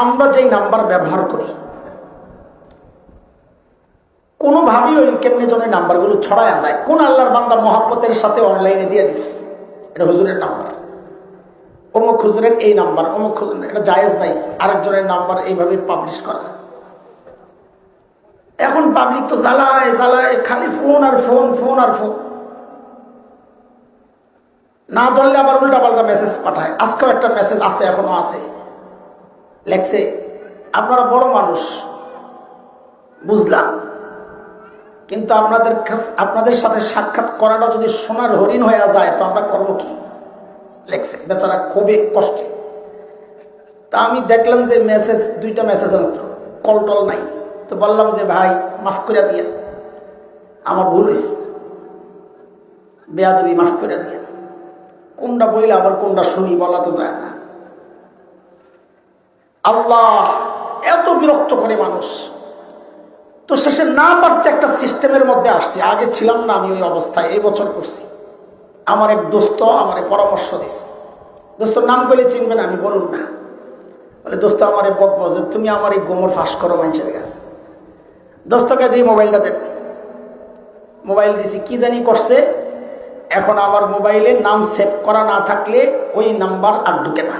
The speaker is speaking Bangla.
আমরা যেই নাম্বার ব্যবহার করি কোনোভাবেই ওই কেমনে যেন নাম্বারগুলো ছড়ায়া যায়। কোন আল্লাহর বান্দা মহাব্বতের সাথে অনলাইনে দিয়ে দিস এটা হুজুরের নাম্বার, অমুক হুজুরের এই নাম্বার, অমুক হুজুরের, এটা জায়েজ নাই আরেকজনের নাম্বার এইভাবে পাবলিশ করা। এখন পাবলিক তো জ্বালায় জ্বালায়, খালি ফোন আর ফোন, ফোন আর ফোন, না ধরলে আবার উল্টা পাল্টা মেসেজ পাঠায়। আজকেও একটা মেসেজ আছে, এখনো আছে, লেখছে আপনারা বড় মানুষ বুঝলাম, কিন্তু আপনাদের সাথে সাক্ষাৎ করাটা যদি সোনার হরিণ হয়ে যায় তো আমরা করবো কি, লেখছে বেচারা খুবই কষ্টে। তা আমি দেখলাম যে মেসেজ, দুইটা মেসেজ আসতো, কল টল নাই। তো বললাম যে ভাই মাফ করে দিয়ে, আমার ভুল হয়েছে, বেয়াদবি, মাফ করে দিয়ে। কোনটা বইলে আবার কোনটা শুনি বলা তো যায় না। আল্লাহ এত বিরক্ত করে মানুষ। তো শেষে না পারতে একটা সিস্টেমের মধ্যে আসছে। আগে ছিলাম না আমি ওই অবস্থায়, এই বছর করছি। আমার এক দোস্ত আমার পরামর্শ দিস, দোস্তর নাম করলে চিনবেন, আমি বলুন না। বলে দোস্ত আমার বকবো যে তুমি আমার এই গোমর ফাঁস করো মানুষের কাছে। দোস্তকে দিয়ে মোবাইলটা দেন, মোবাইল দিছি, কি জানি করছে। এখন আমার মোবাইলে নাম সেভ করা না থাকলে ওই নাম্বার আর ঢুকে না।